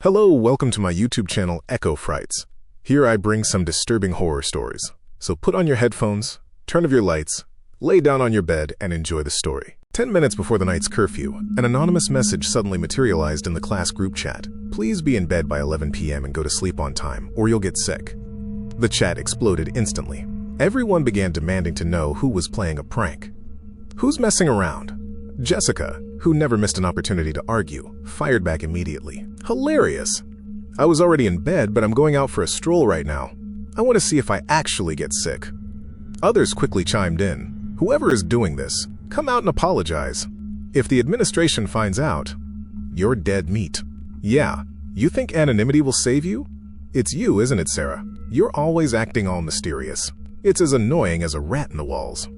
Hello, welcome to my YouTube channel, Echo Frights. Here I bring some disturbing horror stories. So put on your headphones, turn off your lights, lay down on your bed, and enjoy the story. 10 minutes before the night's curfew, an anonymous message suddenly materialized in the class group chat. Please be in bed by 11 p.m. and go to sleep on time, or you'll get sick. The chat exploded instantly. Everyone began demanding to know who was playing a prank. Who's messing around? Jessica, who never missed an opportunity to argue, fired back immediately. Hilarious! I was already in bed, but I'm going out for a stroll right now. I want to see if I actually get sick. Others quickly chimed in. Whoever is doing this, come out and apologize. If the administration finds out, you're dead meat. Yeah, you think anonymity will save you? It's you, isn't it, Sarah? You're always acting all mysterious. It's as annoying as a rat in the walls.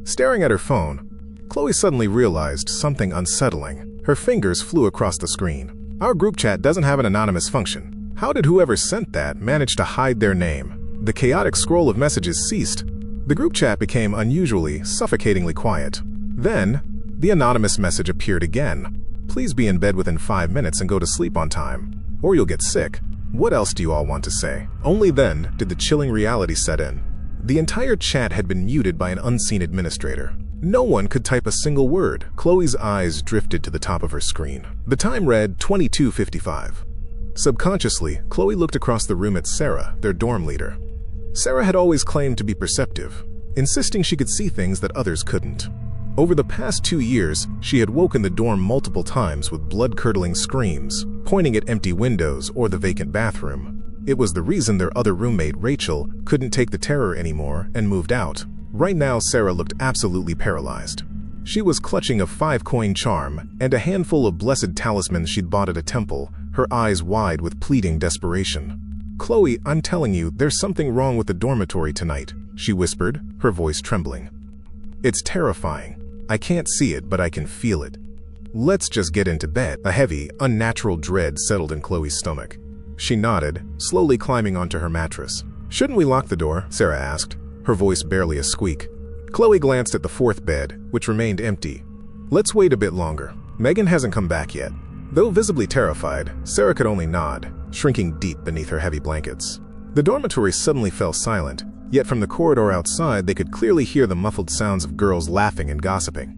Staring at her phone, Chloe suddenly realized something unsettling. Her fingers flew across the screen. Our group chat doesn't have an anonymous function. How did whoever sent that manage to hide their name? The chaotic scroll of messages ceased. The group chat became unusually, suffocatingly quiet. Then, the anonymous message appeared again. Please be in bed within 5 minutes and go to sleep on time, or you'll get sick. What else do you all want to say? Only then did the chilling reality set in. The entire chat had been muted by an unseen administrator. No one could type a single word. Chloe's eyes drifted to the top of her screen. The time read 22:55. Subconsciously, Chloe looked across the room at Sarah, their dorm leader. Sarah had always claimed to be perceptive, insisting she could see things that others couldn't. Over the past 2 years, she had woken the dorm multiple times with blood-curdling screams, pointing at empty windows or the vacant bathroom. It was the reason their other roommate, Rachel, couldn't take the terror anymore and moved out. Right now, Sarah looked absolutely paralyzed. She was clutching a 5-coin charm and a handful of blessed talismans she'd bought at a temple, her eyes wide with pleading desperation. "Chloe, I'm telling you, there's something wrong with the dormitory tonight," she whispered, her voice trembling. "It's terrifying. I can't see it, but I can feel it. Let's just get into bed." A heavy, unnatural dread settled in Chloe's stomach. She nodded, slowly climbing onto her mattress. "Shouldn't we lock the door?" Sarah asked, her voice barely a squeak. Chloe glanced at the fourth bed, which remained empty. "Let's wait a bit longer. Megan hasn't come back yet." Though visibly terrified, Sarah could only nod, shrinking deep beneath her heavy blankets. The dormitory suddenly fell silent, yet from the corridor outside they could clearly hear the muffled sounds of girls laughing and gossiping.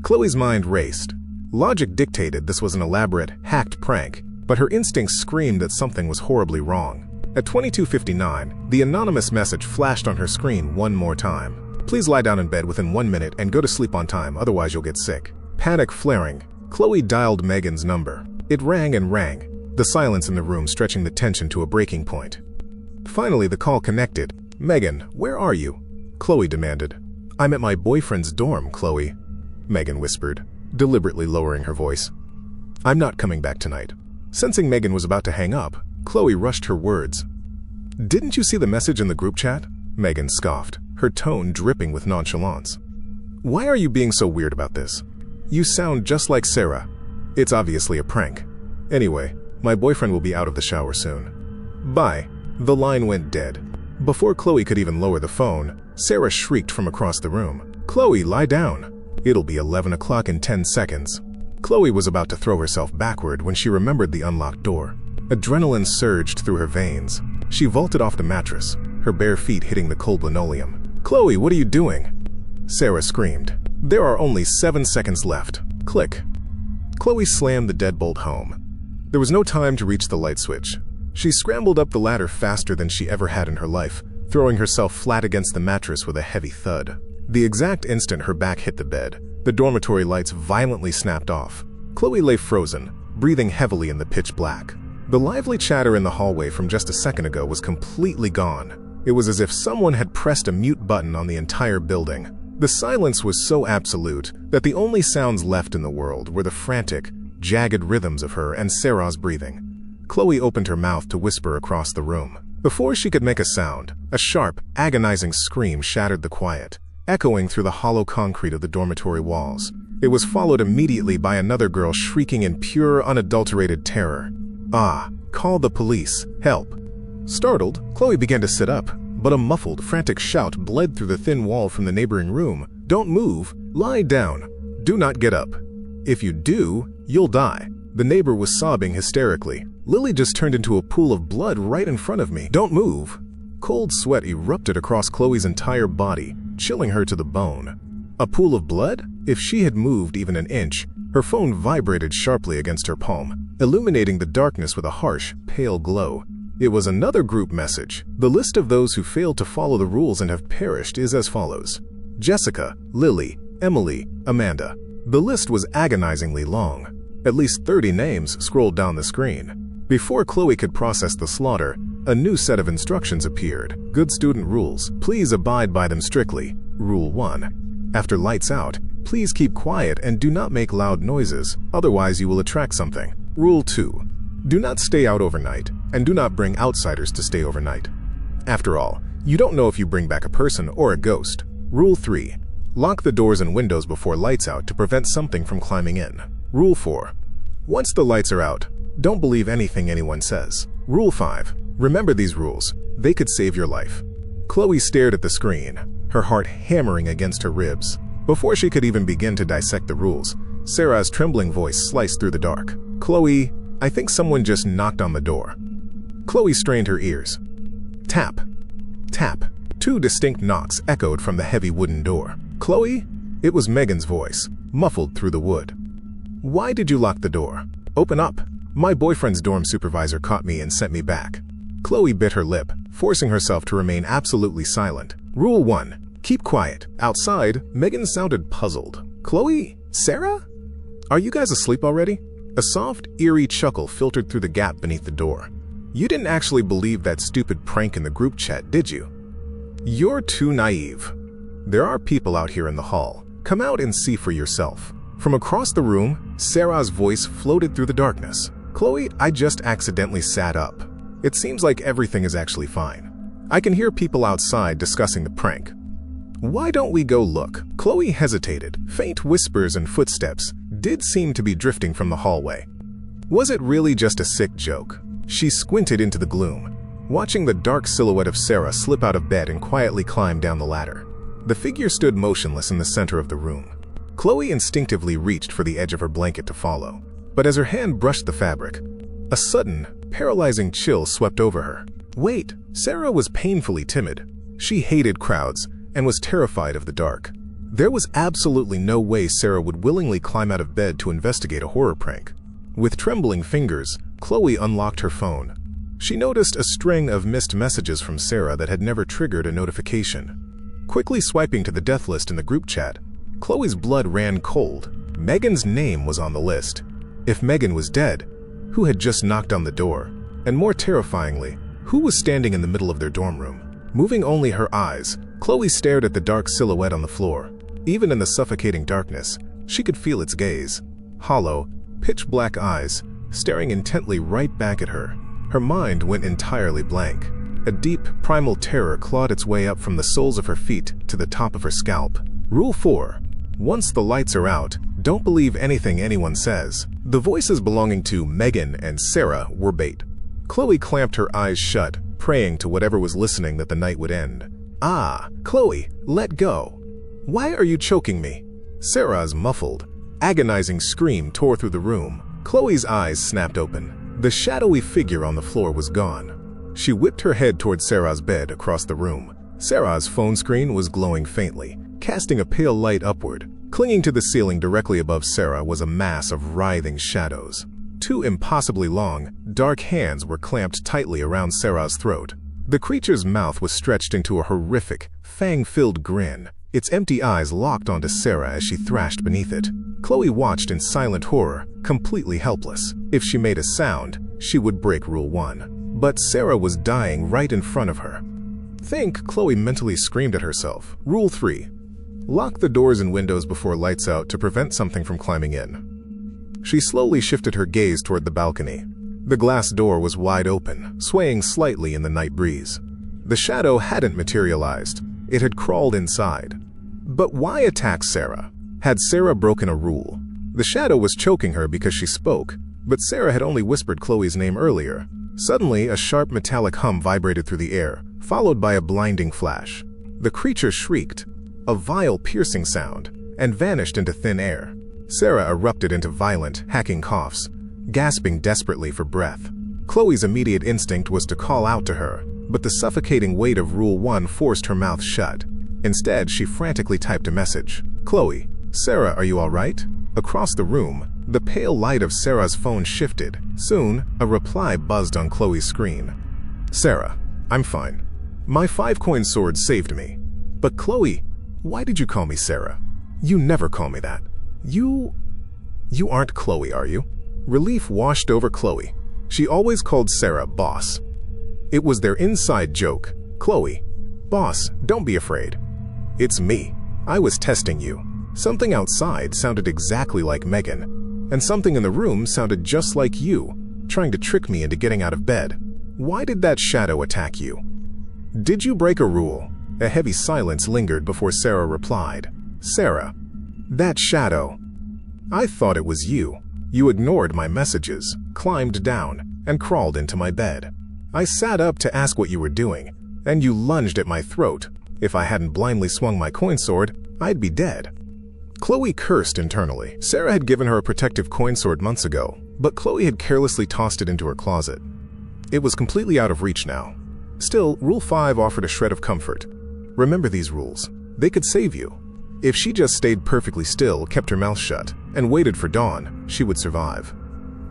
Chloe's mind raced. Logic dictated this was an elaborate, hacked prank, but her instincts screamed that something was horribly wrong. At 22:59, the anonymous message flashed on her screen one more time. "Please lie down in bed within 1 minute and go to sleep on time, otherwise you'll get sick." Panic flaring, Chloe dialed Megan's number. It rang and rang, the silence in the room stretching the tension to a breaking point. Finally, the call connected. "Megan, where are you?" Chloe demanded. "I'm at my boyfriend's dorm, Chloe," Megan whispered, deliberately lowering her voice. "I'm not coming back tonight." Sensing Megan was about to hang up, Chloe rushed her words. "Didn't you see the message in the group chat?" Megan scoffed, her tone dripping with nonchalance. "Why are you being so weird about this? You sound just like Sarah. It's obviously a prank. Anyway, my boyfriend will be out of the shower soon. Bye." The line went dead. Before Chloe could even lower the phone, Sarah shrieked from across the room. "Chloe, lie down. It'll be 11 o'clock in 10 seconds. Chloe was about to throw herself backward when she remembered the unlocked door. Adrenaline surged through her veins. She vaulted off the mattress, her bare feet hitting the cold linoleum. "Chloe, what are you doing?" Sarah screamed. "There are only 7 seconds left." Click. Chloe slammed the deadbolt home. There was no time to reach the light switch. She scrambled up the ladder faster than she ever had in her life, throwing herself flat against the mattress with a heavy thud. The exact instant her back hit the bed, the dormitory lights violently snapped off. Chloe lay frozen, breathing heavily in the pitch black. The lively chatter in the hallway from just a second ago was completely gone. It was as if someone had pressed a mute button on the entire building. The silence was so absolute that the only sounds left in the world were the frantic, jagged rhythms of her and Sarah's breathing. Chloe opened her mouth to whisper across the room. Before she could make a sound, a sharp, agonizing scream shattered the quiet, echoing through the hollow concrete of the dormitory walls. It was followed immediately by another girl shrieking in pure, unadulterated terror. "Ah, call the police. Help." Startled, Chloe began to sit up, but a muffled, frantic shout bled through the thin wall from the neighboring room. "Don't move. Lie down. Do not get up. If you do, you'll die." The neighbor was sobbing hysterically. Lily just turned into a pool of blood right in front of me. Don't move. Cold sweat erupted across Chloe's entire body, chilling her to the bone. A pool of blood? If she had moved even an inch, her phone vibrated sharply against her palm, illuminating the darkness with a harsh, pale glow. It was another group message. The list of those who failed to follow the rules and have perished is as follows: Jessica, Lily, Emily, Amanda. The list was agonizingly long. At least 30 names scrolled down the screen. Before Chloe could process the slaughter, a new set of instructions appeared. Good student rules. Please abide by them strictly. Rule 1. After lights out, please keep quiet and do not make loud noises, otherwise you will attract something. Rule 2. Do not stay out overnight, and do not bring outsiders to stay overnight. After all, you don't know if you bring back a person or a ghost. Rule 3. Lock the doors and windows before lights out to prevent something from climbing in. Rule 4. Once the lights are out, don't believe anything anyone says. Rule 5. Remember these rules. They could save your life. Chloe stared at the screen, her heart hammering against her ribs. Before she could even begin to dissect the rules, Sarah's trembling voice sliced through the dark. Chloe, I think someone just knocked on the door. Chloe strained her ears. Tap. Tap. 2 distinct knocks echoed from the heavy wooden door. Chloe? It was Megan's voice, muffled through the wood. Why did you lock the door? Open up. My boyfriend's dorm supervisor caught me and sent me back. Chloe bit her lip, forcing herself to remain absolutely silent. Rule 1. Keep quiet. Outside, Megan sounded puzzled. Chloe? Sarah? Are you guys asleep already? A soft, eerie chuckle filtered through the gap beneath the door. You didn't actually believe that stupid prank in the group chat, did you? You're too naive. There are people out here in the hall. Come out and see for yourself. From across the room, Sarah's voice floated through the darkness. Chloe, I just accidentally sat up. It seems like everything is actually fine. I can hear people outside discussing the prank. Why don't we go look? Chloe hesitated. Faint whispers and footsteps did seem to be drifting from the hallway. Was it really just a sick joke? She squinted into the gloom, watching the dark silhouette of Sarah slip out of bed and quietly climb down the ladder. The figure stood motionless in the center of the room. Chloe instinctively reached for the edge of her blanket to follow, but as her hand brushed the fabric, a sudden, paralyzing chill swept over her. Wait, Sarah was painfully timid. She hated crowds and was terrified of the dark. There was absolutely no way Sarah would willingly climb out of bed to investigate a horror prank. With trembling fingers, Chloe unlocked her phone. She noticed a string of missed messages from Sarah that had never triggered a notification. Quickly swiping to the death list in the group chat, Chloe's blood ran cold. Megan's name was on the list. If Megan was dead, who had just knocked on the door? And more terrifyingly, who was standing in the middle of their dorm room? Moving only her eyes, Chloe stared at the dark silhouette on the floor. Even in the suffocating darkness, she could feel its gaze. Hollow, pitch-black eyes, staring intently right back at her. Her mind went entirely blank. A deep, primal terror clawed its way up from the soles of her feet to the top of her scalp. Rule 4. Once the lights are out, don't believe anything anyone says. The voices belonging to Megan and Sarah were bait. Chloe clamped her eyes shut, praying to whatever was listening that the night would end. Ah, Chloe, let go. Why are you choking me? Sarah's muffled, agonizing scream tore through the room. Chloe's eyes snapped open. The shadowy figure on the floor was gone. She whipped her head toward Sarah's bed across the room. Sarah's phone screen was glowing faintly, casting a pale light upward. Clinging to the ceiling directly above Sarah was a mass of writhing shadows. 2 impossibly long, dark hands were clamped tightly around Sarah's throat. The creature's mouth was stretched into a horrific, fang-filled grin. Its empty eyes locked onto Sarah as she thrashed beneath it. Chloe watched in silent horror, completely helpless. If she made a sound, she would break Rule 1. But Sarah was dying right in front of her. Think, Chloe mentally screamed at herself. Rule 3. Lock the doors and windows before lights out to prevent something from climbing in. She slowly shifted her gaze toward the balcony. The glass door was wide open, swaying slightly in the night breeze. The shadow hadn't materialized. It had crawled inside. But why attack Sarah? Had Sarah broken a rule? The shadow was choking her because she spoke, but Sarah had only whispered Chloe's name earlier. Suddenly, a sharp metallic hum vibrated through the air, followed by a blinding flash. The creature shrieked, a vile, piercing sound, and vanished into thin air. Sarah erupted into violent, hacking coughs. gasping desperately for breath. Chloe's immediate instinct was to call out to her, but the suffocating weight of Rule 1 forced her mouth shut. Instead, she frantically typed a message. "Chloe, Sarah, are you all right?" Across the room, the pale light of Sarah's phone shifted. Soon, a reply buzzed on Chloe's screen. "Sarah, I'm fine. My 5-coin sword saved me." "But Chloe, why did you call me Sarah? You never call me that. You aren't Chloe, are you?" Relief washed over Chloe. She always called Sarah boss. It was their inside joke. "Chloe, boss, don't be afraid. It's me. I was testing you." Something outside sounded exactly like Megan, and something in the room sounded just like you, trying to trick me into getting out of bed. "Why did that shadow attack you? Did you break a rule?" A heavy silence lingered before Sarah replied. "Sarah, that shadow. I thought it was you. You ignored my messages, climbed down, and crawled into my bed. I sat up to ask what you were doing, and you lunged at my throat. If I hadn't blindly swung my coin sword, I'd be dead." Chloe cursed internally. Sarah had given her a protective coin sword months ago, but Chloe had carelessly tossed it into her closet. It was completely out of reach now. Still, Rule 5 offered a shred of comfort. Remember these rules. They could save you. If she just stayed perfectly still, kept her mouth shut, and waited for dawn, she would survive.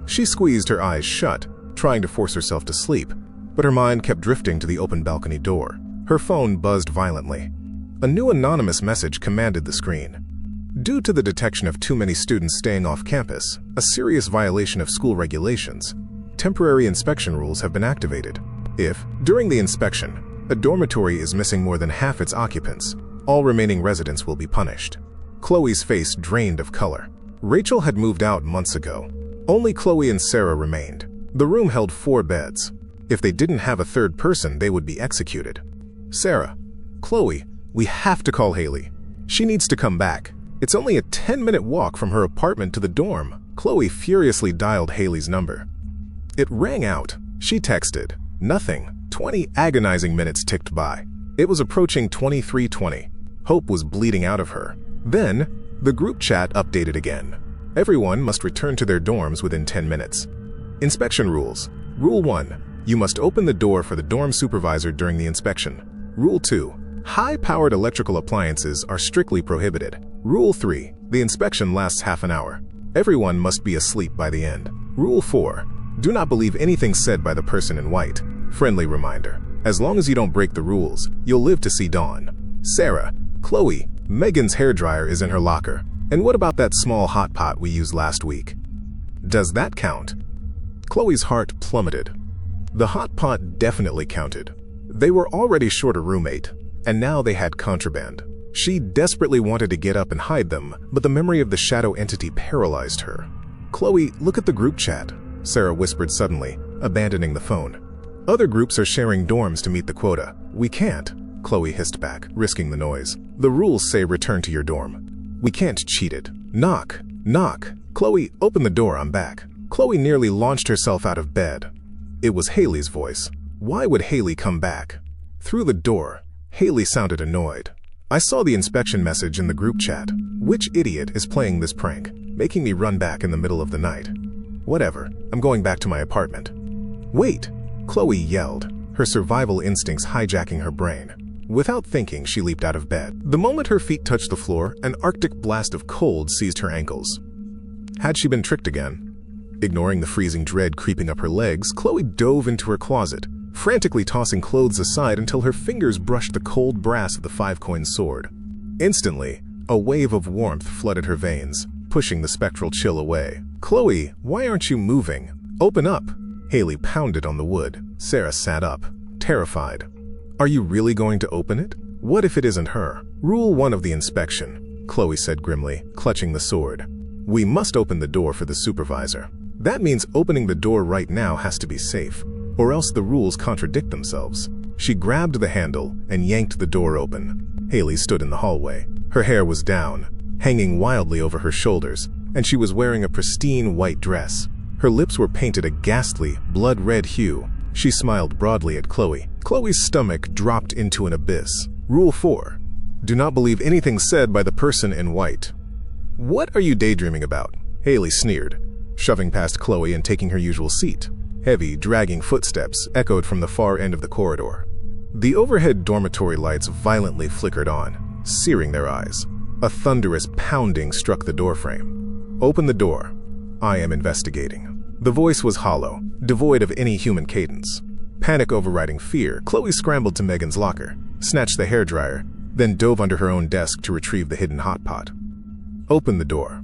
She squeezed her eyes shut, trying to force herself to sleep, but her mind kept drifting to the open balcony door. Her phone buzzed violently. A new anonymous message commanded the screen. Due to the detection of too many students staying off campus, a serious violation of school regulations, temporary inspection rules have been activated. If, during the inspection, a dormitory is missing more than half its occupants, all remaining residents will be punished. Chloe's face drained of color. Rachel had moved out months ago. Only Chloe and Sarah remained. The room held 4 beds. If they didn't have a third person, they would be executed. "Sarah, Chloe, we have to call Haley. She needs to come back. It's only a 10-minute walk from her apartment to the dorm." Chloe furiously dialed Haley's number. It rang out. She texted. Nothing. 20 agonizing minutes ticked by. It was approaching 23:20. Hope was bleeding out of her. Then, the group chat updated again. Everyone must return to their dorms within 10 minutes. Inspection rules. Rule 1. You must open the door for the dorm supervisor during the inspection. Rule 2. High-powered electrical appliances are strictly prohibited. Rule 3. The inspection lasts half an hour. Everyone must be asleep by the end. Rule 4. Do not believe anything said by the person in white. Friendly reminder. As long as you don't break the rules, you'll live to see dawn. Sarah, Chloe, Megan's hairdryer is in her locker. And what about that small hot pot we used last week? Does that count? Chloe's heart plummeted. The hot pot definitely counted. They were already short a roommate, and now they had contraband. She desperately wanted to get up and hide them, but the memory of the shadow entity paralyzed her. "Chloe, look at the group chat," Sarah whispered suddenly, abandoning the phone. "Other groups are sharing dorms to meet the quota. We can't," Chloe hissed back, risking the noise. "The rules say return to your dorm. We can't cheat it. Knock, knock. Chloe, open the door, I'm back." Chloe nearly launched herself out of bed. It was Haley's voice. Why would Haley come back? Through the door, Haley sounded annoyed. "I saw the inspection message in the group chat. Which idiot is playing this prank, making me run back in the middle of the night? Whatever, I'm going back to my apartment." "Wait!" Chloe yelled, her survival instincts hijacking her brain. Without thinking, she leaped out of bed. The moment her feet touched the floor, an arctic blast of cold seized her ankles. Had she been tricked again? Ignoring the freezing dread creeping up her legs, Chloe dove into her closet, frantically tossing clothes aside until her fingers brushed the cold brass of the 5-coin sword. Instantly, a wave of warmth flooded her veins, pushing the spectral chill away. "Chloe, why aren't you moving? Open up!" Haley pounded on the wood. Sarah sat up, terrified. "Are you really going to open it? What if it isn't her?" "Rule 1 of the inspection," Chloe said grimly, clutching the sword. "We must open the door for the supervisor. That means opening the door right now has to be safe, or else the rules contradict themselves." She grabbed the handle and yanked the door open. Haley stood in the hallway. Her hair was down, hanging wildly over her shoulders, and she was wearing a pristine white dress. Her lips were painted a ghastly, blood-red hue. She smiled broadly at Chloe. Chloe's stomach dropped into an abyss. Rule 4. Do not believe anything said by the person in white. "What are you daydreaming about?" Haley sneered. shoving past Chloe and taking her usual seat. Heavy, dragging footsteps echoed from the far end of the corridor. The overhead dormitory lights violently flickered on, searing their eyes. A thunderous pounding struck the doorframe. "Open the door. I am investigating." The voice was hollow, devoid of any human cadence. Panic overriding fear, Chloe scrambled to Megan's locker, snatched the hairdryer, then dove under her own desk to retrieve the hidden hot pot. "Open the door.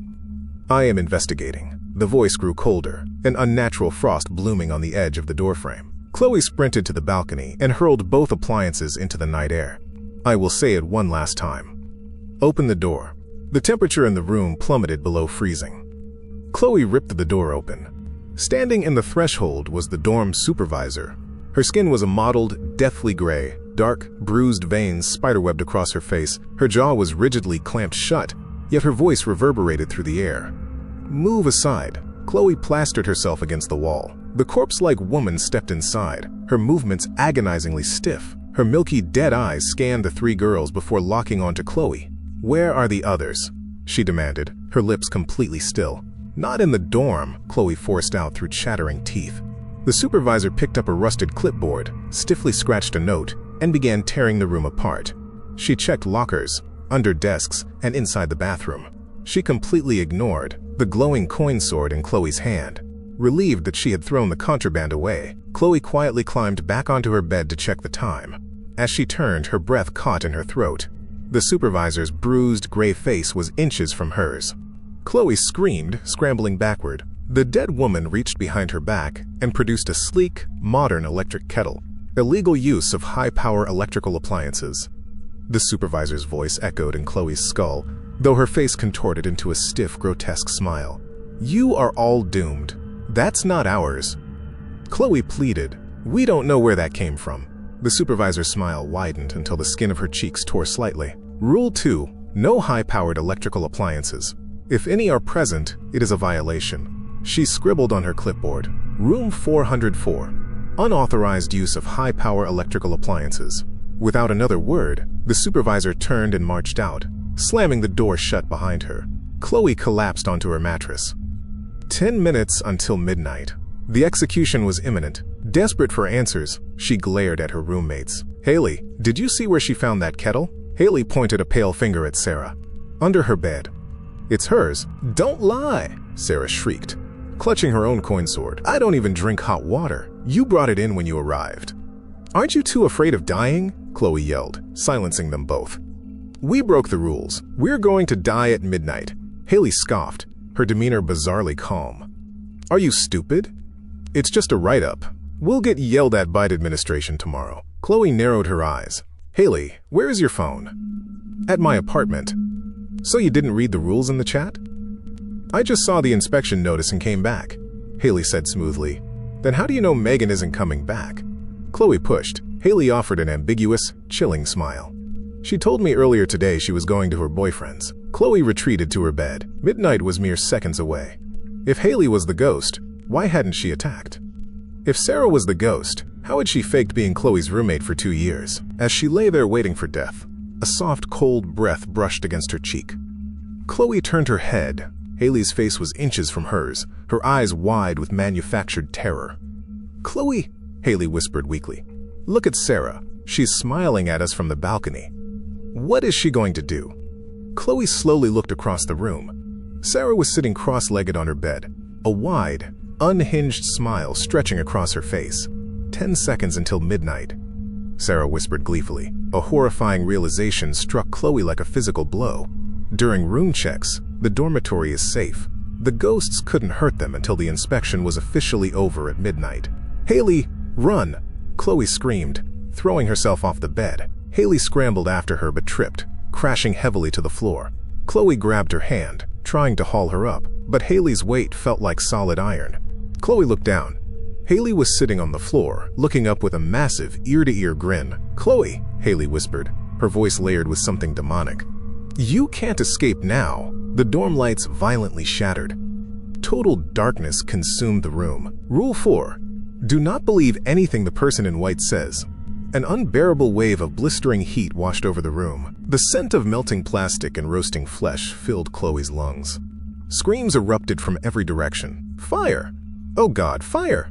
I am investigating." The voice grew colder, an unnatural frost blooming on the edge of the doorframe. Chloe sprinted to the balcony and hurled both appliances into the night air. "I will say it one last time. Open the door." The temperature in the room plummeted below freezing. Chloe ripped the door open. Standing in the threshold was the dorm supervisor. Her skin was a mottled, deathly gray. Dark, bruised veins spiderwebbed across her face. Her jaw was rigidly clamped shut, yet her voice reverberated through the air. "Move aside." Chloe plastered herself against the wall. The corpse-like woman stepped inside, her movements agonizingly stiff. Her milky, dead eyes scanned the three girls before locking onto Chloe. "Where are the others?" she demanded, her lips completely still. "Not in the dorm," Chloe forced out through chattering teeth. The supervisor picked up a rusted clipboard, stiffly scratched a note, and began tearing the room apart. She checked lockers, under desks, and inside the bathroom. She completely ignored the glowing coin sword in Chloe's hand. Relieved that she had thrown the contraband away, Chloe quietly climbed back onto her bed to check the time. As she turned, her breath caught in her throat. The supervisor's bruised, gray face was inches from hers. Chloe screamed, scrambling backward. The dead woman reached behind her back and produced a sleek, modern electric kettle. Illegal use of high-power electrical appliances. The supervisor's voice echoed in Chloe's skull, though her face contorted into a stiff, grotesque smile. "You are all doomed. That's not ours." Chloe pleaded. "We don't know where that came from." The supervisor's smile widened until the skin of her cheeks tore slightly. "Rule 2. No high-powered electrical appliances. If any are present, it is a violation." She scribbled on her clipboard. "Room 404. Unauthorized use of high-power electrical appliances." Without another word, the supervisor turned and marched out, slamming the door shut behind her. Chloe collapsed onto her mattress. 10 minutes until midnight. The execution was imminent. Desperate for answers, she glared at her roommates. "Haley, did you see where she found that kettle?" Haley pointed a pale finger at Sarah. "Under her bed." "It's hers." "Don't lie," Sarah shrieked, clutching her own coin sword. "I don't even drink hot water. You brought it in when you arrived." "Aren't you too afraid of dying?" Chloe yelled, silencing them both. "We broke the rules. We're going to die at midnight." Haley scoffed, her demeanor bizarrely calm. "Are you stupid? It's just a write-up. We'll get yelled at by administration tomorrow." Chloe narrowed her eyes. "Haley, where is your phone?" "At my apartment." "So you didn't read the rules in the chat?" "I just saw the inspection notice and came back," Haley said smoothly. "Then how do you know Megan isn't coming back?" Chloe pushed. Haley offered an ambiguous, chilling smile. "She told me earlier today she was going to her boyfriend's." Chloe retreated to her bed. Midnight was mere seconds away. If Haley was the ghost, why hadn't she attacked? If Sarah was the ghost, how had she faked being Chloe's roommate for 2 years? As she lay there waiting for death, a soft, cold breath brushed against her cheek. Chloe turned her head. Haley's face was inches from hers, her eyes wide with manufactured terror. "Chloe," Haley whispered weakly. "Look at Sarah. She's smiling at us from the balcony. What is she going to do?" Chloe slowly looked across the room. Sarah was sitting cross-legged on her bed, a wide, unhinged smile stretching across her face. 10 seconds until midnight, Sarah whispered gleefully. A horrifying realization struck Chloe like a physical blow. During room checks, the dormitory is safe. The ghosts couldn't hurt them until the inspection was officially over at midnight. "Haley, run!" Chloe screamed, throwing herself off the bed. Haley scrambled after her but tripped, crashing heavily to the floor. Chloe grabbed her hand, trying to haul her up, but Haley's weight felt like solid iron. Chloe looked down. Haley was sitting on the floor, looking up with a massive, ear-to-ear grin. "Chloe," Haley whispered, her voice layered with something demonic. "You can't escape now." The dorm lights violently shattered. Total darkness consumed the room. Rule 4. Do not believe anything the person in white says. An unbearable wave of blistering heat washed over the room. The scent of melting plastic and roasting flesh filled Chloe's lungs. Screams erupted from every direction. Fire! Oh God, fire!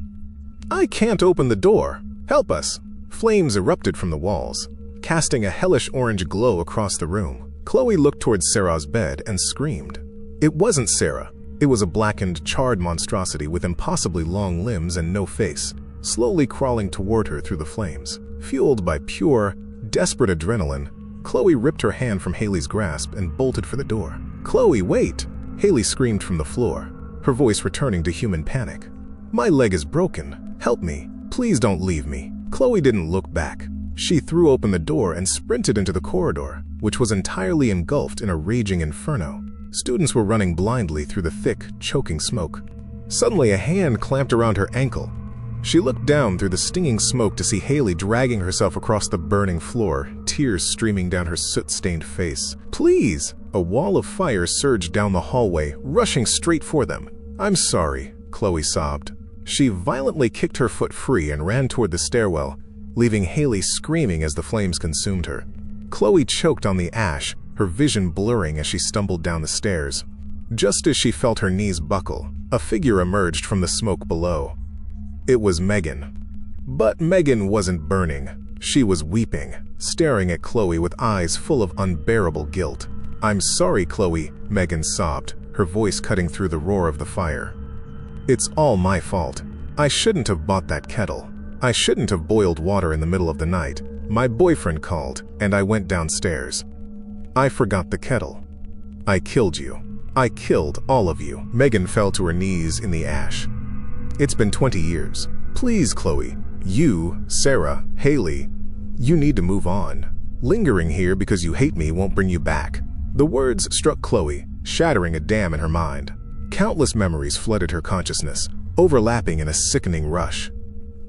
I can't open the door! Help us! Flames erupted from the walls, casting a hellish orange glow across the room. Chloe looked towards Sarah's bed and screamed. It wasn't Sarah. It was a blackened, charred monstrosity with impossibly long limbs and no face, slowly crawling toward her through the flames. Fueled by pure, desperate adrenaline, Chloe ripped her hand from Haley's grasp and bolted for the door. "Chloe, wait!" Haley screamed from the floor, her voice returning to human panic. "My leg is broken. Help me. Please don't leave me." Chloe didn't look back. She threw open the door and sprinted into the corridor, which was entirely engulfed in a raging inferno. Students were running blindly through the thick, choking smoke. Suddenly, a hand clamped around her ankle. She looked down through the stinging smoke to see Haley dragging herself across the burning floor, tears streaming down her soot-stained face. "Please!" A wall of fire surged down the hallway, rushing straight for them. "I'm sorry," Chloe sobbed. She violently kicked her foot free and ran toward the stairwell, leaving Haley screaming as the flames consumed her. Chloe choked on the ash, her vision blurring as she stumbled down the stairs. Just as she felt her knees buckle, a figure emerged from the smoke below. It was Megan. But Megan wasn't burning. She was weeping, staring at Chloe with eyes full of unbearable guilt. "I'm sorry, Chloe," Megan sobbed, her voice cutting through the roar of the fire. "It's all my fault. I shouldn't have bought that kettle. I shouldn't have boiled water in the middle of the night. My boyfriend called, and I went downstairs. I forgot the kettle. I killed you. I killed all of you." Megan fell to her knees in the ash. "It's been 20 years. Please, Chloe. You, Sarah, Haley, you need to move on. Lingering here because you hate me won't bring you back." The words struck Chloe, shattering a dam in her mind. Countless memories flooded her consciousness, overlapping in a sickening rush.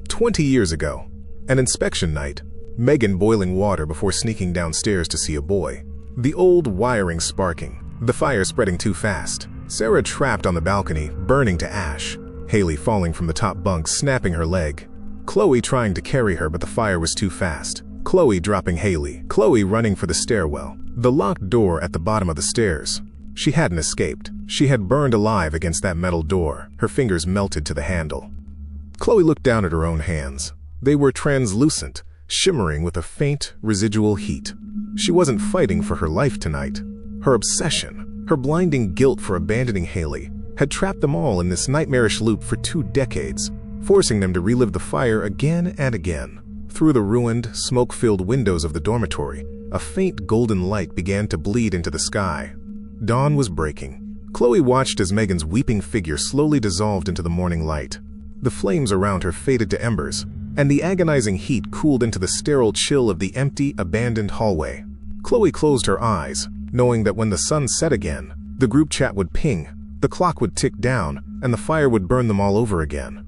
20 years ago, an inspection night, Megan boiling water before sneaking downstairs to see a boy. The old wiring sparking, the fire spreading too fast. Sarah trapped on the balcony, burning to ash. Haley falling from the top bunk, snapping her leg. Chloe trying to carry her, but the fire was too fast. Chloe dropping Haley. Chloe running for the stairwell. The locked door at the bottom of the stairs. She hadn't escaped. She had burned alive against that metal door, her fingers melted to the handle. Chloe looked down at her own hands. They were translucent, shimmering with a faint, residual heat. She wasn't fighting for her life tonight. Her obsession, her blinding guilt for abandoning Haley, had trapped them all in this nightmarish loop for 2 decades, forcing them to relive the fire again and again. Through the ruined, smoke-filled windows of the dormitory, a faint golden light began to bleed into the sky. Dawn was breaking. Chloe watched as Megan's weeping figure slowly dissolved into the morning light. The flames around her faded to embers, and the agonizing heat cooled into the sterile chill of the empty, abandoned hallway. Chloe closed her eyes, knowing that when the sun set again, the group chat would ping, the clock would tick down, and the fire would burn them all over again.